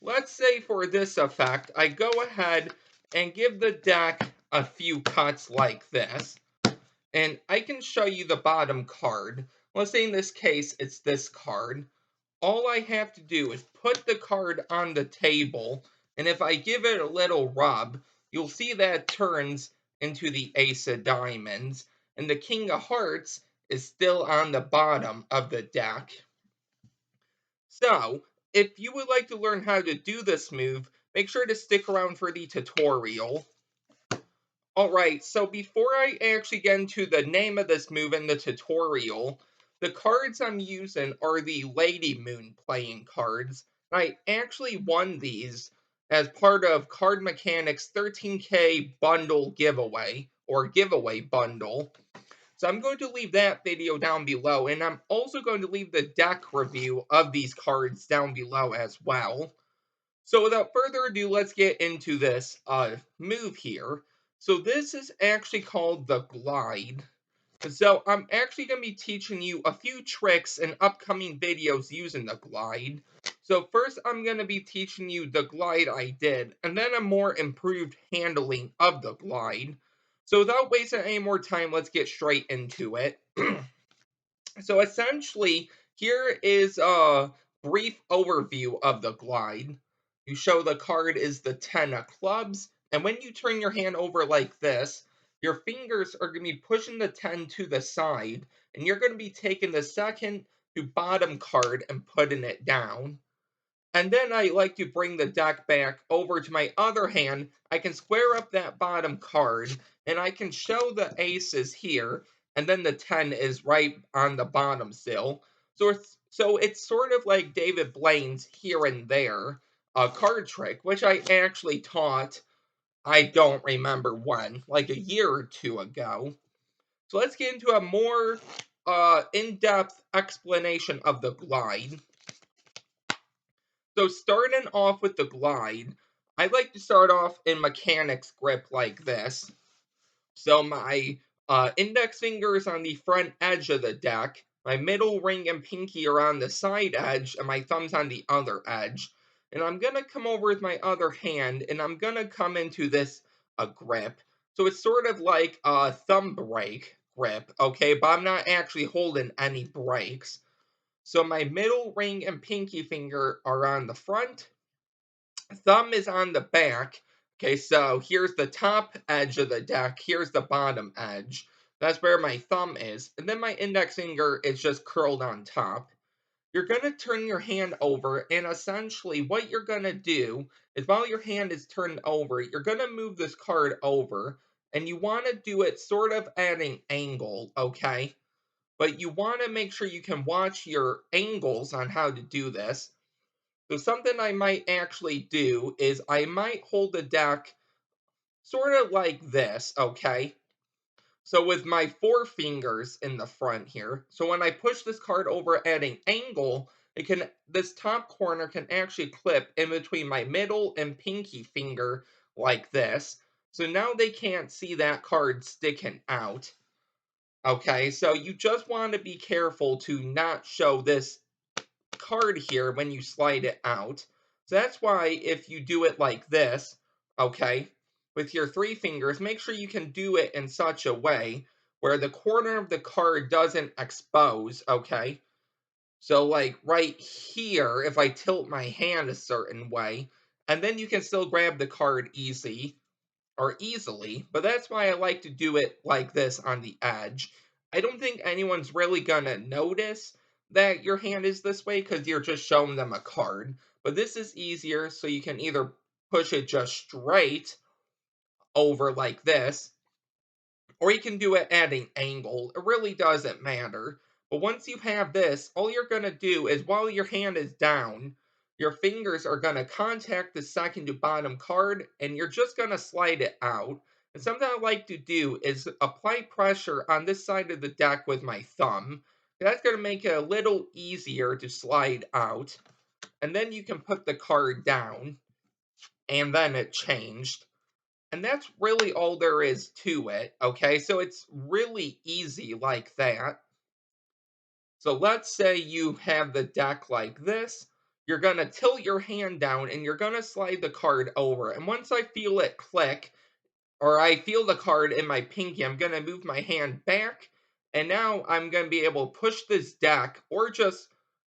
let's say for this effect, I go ahead and give the deck a few cuts like this. And I can show you the bottom card. Let's say in this case, it's this card. All I have to do is put the card on the table, and if I give it a little rub, you'll see that it turns into the Ace of Diamonds, and the King of Hearts is still on the bottom of the deck. So, if you would like to learn how to do this move, make sure to stick around for the tutorial. Alright, so before I actually get into the name of this move in the tutorial, the cards I'm using are the Lady Moon playing cards. I actually won these as part of Card Mechanics 13K bundle giveaway, or giveaway bundle. So I'm going to leave that video down below, and I'm also going to leave the deck review of these cards down below as well. So without further ado, let's get into this move here. So this is actually called the glide. So I'm actually going to be teaching you a few tricks in upcoming videos using the glide. So first I'm going to be teaching you the glide I did, and then a more improved handling of the glide. So without wasting any more time, let's get straight into it. So essentially, here is a brief overview of the glide. You show the card is the 10 of clubs, and when you turn your hand over like this, your fingers are going to be pushing the 10 to the side, and you're going to be taking the second to bottom card and putting it down. And then I like to bring the deck back over to my other hand. I can square up that bottom card, and I can show the aces here, and then the 10 is right on the bottom still. So it's sort of like David Blaine's here and there card trick, which I actually taught, I don't remember when, like a year or two ago. So let's get into a more in-depth explanation of the glide. So starting off with the glide, I like to start off in mechanics grip like this. So my index finger is on the front edge of the deck, my middle ring and pinky are on the side edge, and my thumb's on the other edge. And I'm going to come over with my other hand, and I'm going to come into this grip. So it's sort of like a thumb break grip, okay? But I'm not actually holding any breaks. So my middle ring and pinky finger are on the front. Thumb is on the back. Okay, so here's the top edge of the deck. Here's the bottom edge. That's where my thumb is. And then my index finger is just curled on top. You're going to turn your hand over, and essentially what you're going to do is while your hand is turned over, you're going to move this card over, and you want to do it sort of at an angle, okay? But you want to make sure you can watch your angles on how to do this. So something I might actually do is I might hold the deck sort of like this, okay? So with my four fingers in the front here, so when I push this card over at an angle, this top corner can actually clip in between my middle and pinky finger like this. So now they can't see that card sticking out. Okay, so you just want to be careful to not show this card here when you slide it out. So that's why if you do it like this, okay, with your three fingers, make sure you can do it in such a way where the corner of the card doesn't expose, okay? So like right here, if I tilt my hand a certain way, and then you can still grab the card easily, but that's why I like to do it like this on the edge. I don't think anyone's really gonna notice that your hand is this way because you're just showing them a card. But this is easier, so you can either push it just straight over like this, or you can do it at an angle. It really doesn't matter. But once you have this, all you're going to do is while your hand is down, your fingers are going to contact the second to bottom card, and you're just going to slide it out. And something I like to do is apply pressure on this side of the deck with my thumb. That's going to make it a little easier to slide out. And then you can put the card down, and then it changed. And that's really all there is to it, okay? So it's really easy like that. So let's say you have the deck like this. you're going to tilt your hand down and you're going to slide the card over. And once I feel it click, or I feel the card in my pinky, I'm going to move my hand back. And now I'm going to be able to push this deck or just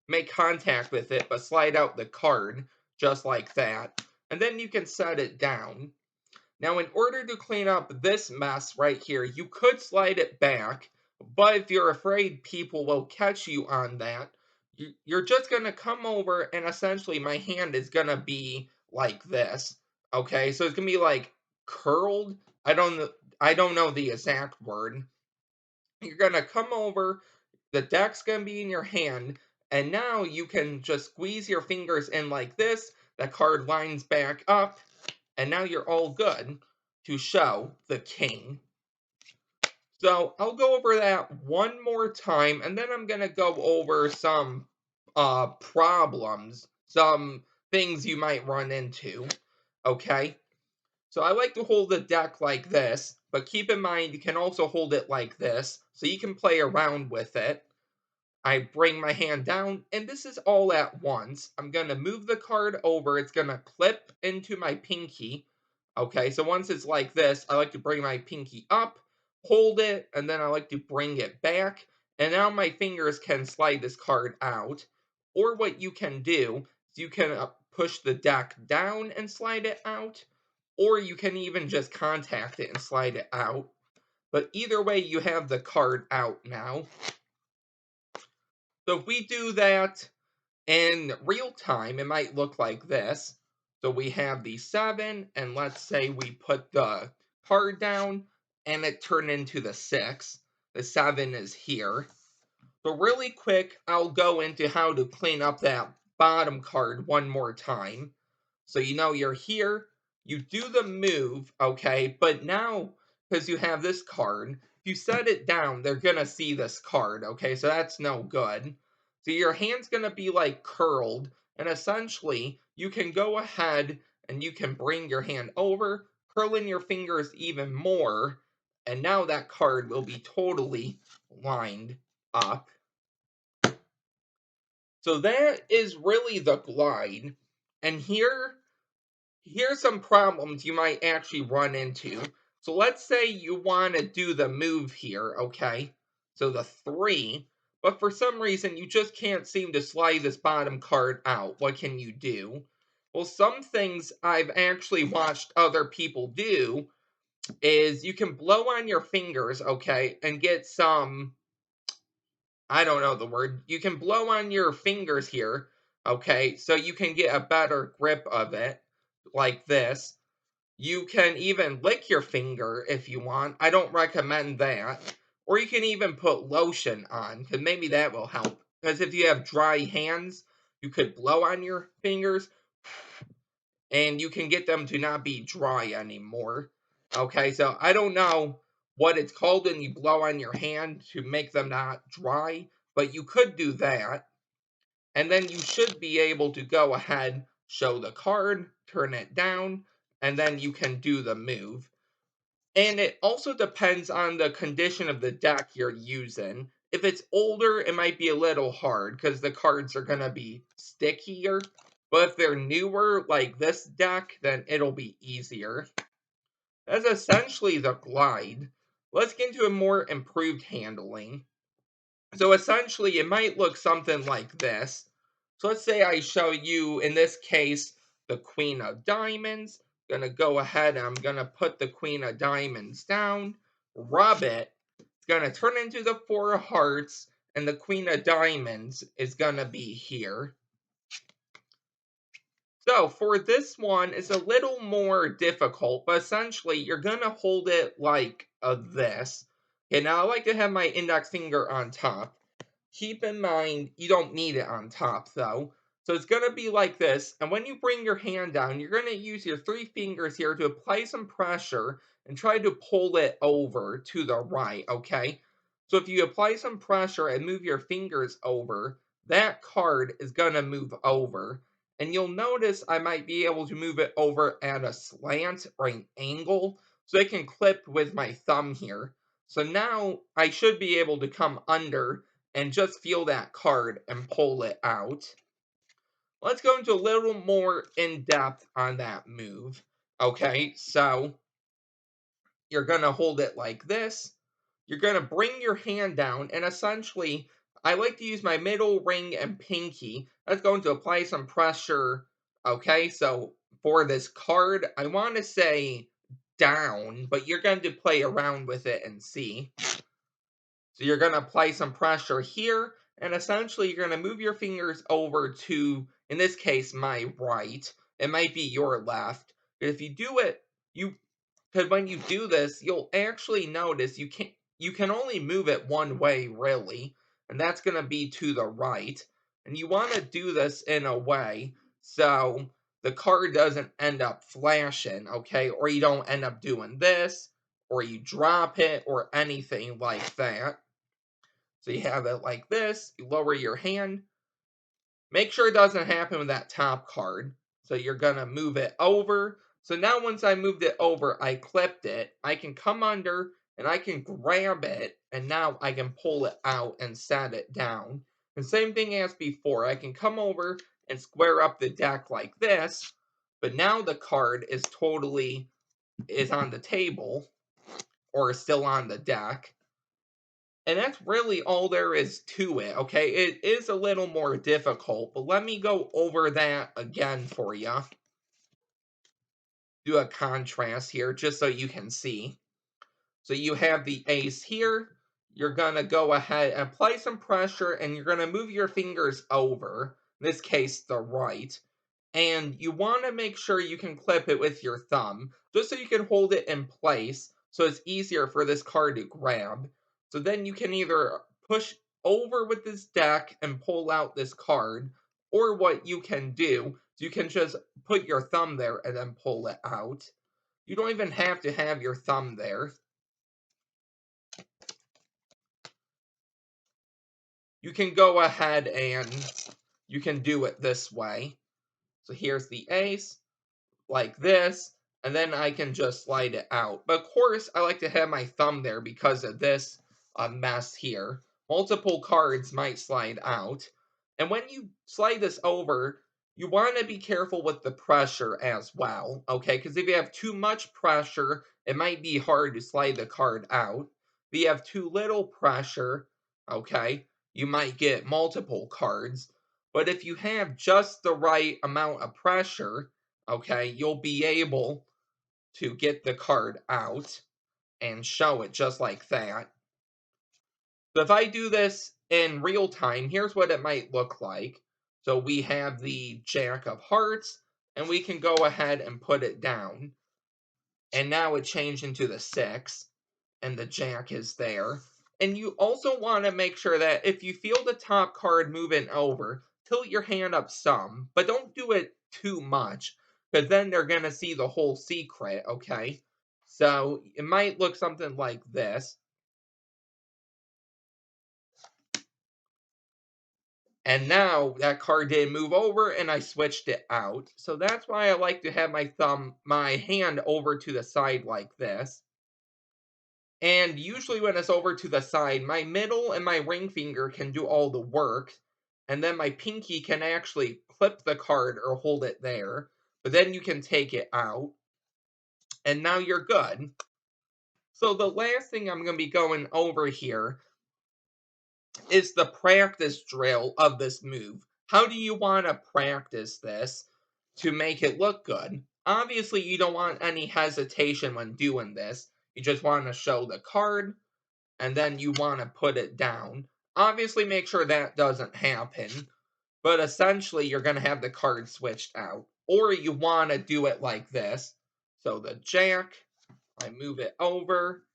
make contact with it, but slide out the card just like that. And then you can set it down. Now, in order to clean up this mess right here, you could slide it back, but if you're afraid people will catch you on that, you're just going to come over and essentially my hand is going to be like this. Okay, so it's going to be like curled. I don't know the exact word. You're going to come over, the deck's going to be in your hand, and now you can just squeeze your fingers in like this. The card lines back up, and now you're all good to show the king. So I'll go over that one more time, and then I'm going to go over some problems, some things you might run into, okay? So I like to hold the deck like this, but keep in mind you can also hold it like this, so you can play around with it. I bring my hand down, and this is all at once. I'm going to move the card over. It's going to clip into my pinky. Okay, so once it's like this, I like to bring my pinky up, hold it, and then I like to bring it back. And now my fingers can slide this card out. Or what you can do is you can push the deck down and slide it out. Or you can even just contact it and slide it out. But either way, you have the card out now. So if we do that in real time, it might look like this. So we have the 7, and let's say we put the card down, and it turned into the 6. The 7 is here. So really quick, I'll go into how to clean up that bottom card one more time. So you know you're here, you do the move, okay, but now, because you have this card, if you set it down, they're going to see this card, okay, so that's no good. So your hand's going to be like curled, and essentially, you can go ahead and you can bring your hand over, curl in your fingers even more, and now that card will be totally lined up. So that is really the glide, and here's some problems you might actually run into. So let's say you want to do the move here, okay? So the 3, but for some reason you just can't seem to slide this bottom card out. What can you do? Well, some things I've actually watched other people do is you can blow on your fingers, okay, and get some, I don't know the word. You can blow on your fingers here, okay, so you can get a better grip of it, like this. You can even lick your finger if you want. I don't recommend that. Or you can even put lotion on, because maybe that will help. Because if you have dry hands, you could blow on your fingers, and you can get them to not be dry anymore. Okay, so I don't know what it's called when you blow on your hand to make them not dry, but you could do that. And then you should be able to go ahead, show the card, turn it down, and then you can do the move. And it also depends on the condition of the deck you're using. If it's older, it might be a little hard because the cards are going to be stickier. But if they're newer, like this deck, then it'll be easier. That's essentially the glide. Let's get into a more improved handling. So essentially, it might look something like this. So let's say I show you, in this case, the Queen of Diamonds. Gonna go ahead and I'm gonna put the Queen of Diamonds down, rub it. It's gonna turn into the 4 of Hearts, and the Queen of Diamonds is gonna be here. So for this one, it's a little more difficult, but essentially you're gonna hold it like this. Okay, now I like to have my index finger on top. Keep in mind, you don't need it on top though. So it's going to be like this, and when you bring your hand down, you're going to use your 3 fingers here to apply some pressure and try to pull it over to the right, okay? So if you apply some pressure and move your fingers over, that card is going to move over. And you'll notice I might be able to move it over at a slant or an angle, so it can clip with my thumb here. So now I should be able to come under and just feel that card and pull it out. let's go into a little more in depth on that move. Okay, so you're going to hold it like this. You're going to bring your hand down, and essentially, I like to use my middle ring and pinky. That's going to apply some pressure. Okay, so for this card, I want to say down, but you're going to play around with it and see. So you're going to apply some pressure here, and essentially you're going to move your fingers over to, in this case, my right. It might be your left. But if you do it, you because when you do this, you'll actually notice you can only move it one way really, and that's going to be to the right. And you want to do this in a way so the card doesn't end up flashing, okay? Or you don't end up doing this, or you drop it, or anything like that. So you have it like this, you lower your hand. Make sure it doesn't happen with that top card. So you're gonna move it over. So now once I moved it over, I clipped it. I can come under and I can grab it, and now I can pull it out and set it down. The same thing as before. I can come over and square up the deck like this, but now the card is on the table or is still on the deck. And that's really all there is to it, okay? It is a little more difficult, but let me go over that again for you. Do a contrast here just so you can see. So you have the ace here. You're going to go ahead and apply some pressure, and you're going to move your fingers over, in this case, the right. And you want to make sure you can clip it with your thumb, just so you can hold it in place, so it's easier for this card to grab. So then you can either push over with this deck and pull out this card, or what you can do is you can just put your thumb there and then pull it out. You don't even have to have your thumb there. You can go ahead and you can do it this way. So here's the ace, like this, and then I can just slide it out. But of course, I like to have my thumb there because of this mess here. Multiple cards might slide out. And when you slide this over, you want to be careful with the pressure as well, okay? Because if you have too much pressure, it might be hard to slide the card out. If you have too little pressure, okay, you might get multiple cards. But if you have just the right amount of pressure, okay, you'll be able to get the card out and show it just like that. So if I do this in real time, here's what it might look like. So we have the Jack of Hearts, and we can go ahead and put it down. And now it changed into the 6, and the Jack is there. And you also want to make sure that if you feel the top card moving over, tilt your hand up some, but don't do it too much, because then they're going to see the whole secret, okay? So it might look something like this. And now that card didn't move over and I switched it out. So that's why I like to have my hand over to the side like this. And usually when it's over to the side, my middle and my ring finger can do all the work. And then my pinky can actually clip the card or hold it there. But then you can take it out. And now you're good. So the last thing I'm going to be going over here is the practice drill of this move. How do you want to practice this to make it look good? Obviously, you don't want any hesitation when doing this. You just want to show the card, and then you want to put it down. Obviously, make sure that doesn't happen, but essentially, you're going to have the card switched out. Or you want to do it like this. So the Jack, I move it over,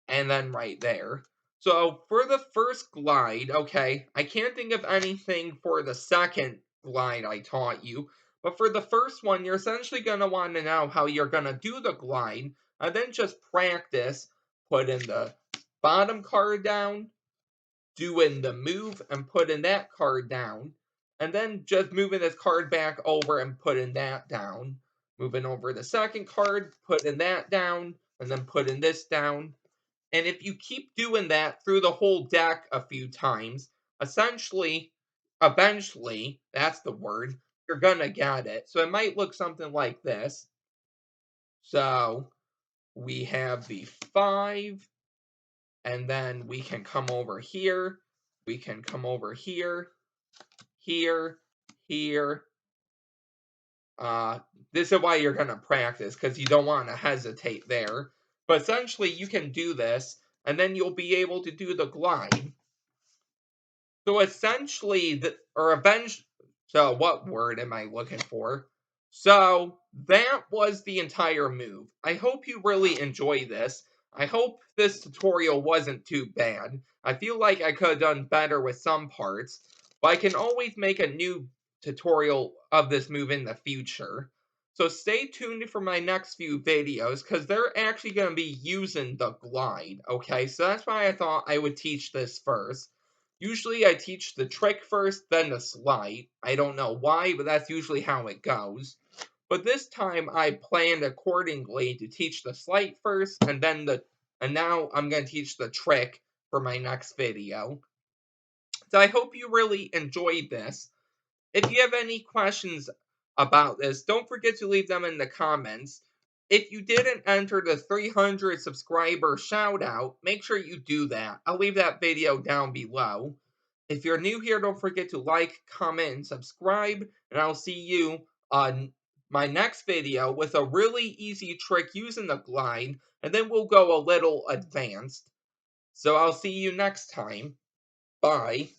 and then right there. So for the first glide, okay, I can't think of anything for the second glide I taught you, but for the first one, you're essentially going to want to know how you're going to do the glide, and then just practice putting the bottom card down, doing the move, and putting that card down, and then just moving this card back over and putting that down, moving over the second card, putting that down, and then putting this down. And if you keep doing that through the whole deck a few times, eventually, that's the word, you're gonna get it. So it might look something like this. So we have the 5, and then we can come over here. We can come over here, here, here. This is why you're going to practice, because you don't want to hesitate there. But essentially, you can do this, and then you'll be able to do the glide. So essentially, so what word am I looking for? So that was the entire move. I hope you really enjoy this. I hope this tutorial wasn't too bad. I feel like I could have done better with some parts, but I can always make a new tutorial of this move in the future. So stay tuned for my next few videos, because they're actually going to be using the glide, okay? So that's why I thought I would teach this first. Usually I teach the trick first, then the slide. I don't know why, but that's usually how it goes. But this time I planned accordingly to teach the slide first, and now I'm going to teach the trick for my next video. So I hope you really enjoyed this. If you have any questions about this, don't forget to leave them in the comments. If you didn't enter the 300 subscriber shout out, make sure you do that. I'll leave that video down below. If you're new here, don't forget to like, comment, and subscribe, and I'll see you on my next video with a really easy trick using the glide, and then we'll go a little advanced. So I'll see you next time. Bye.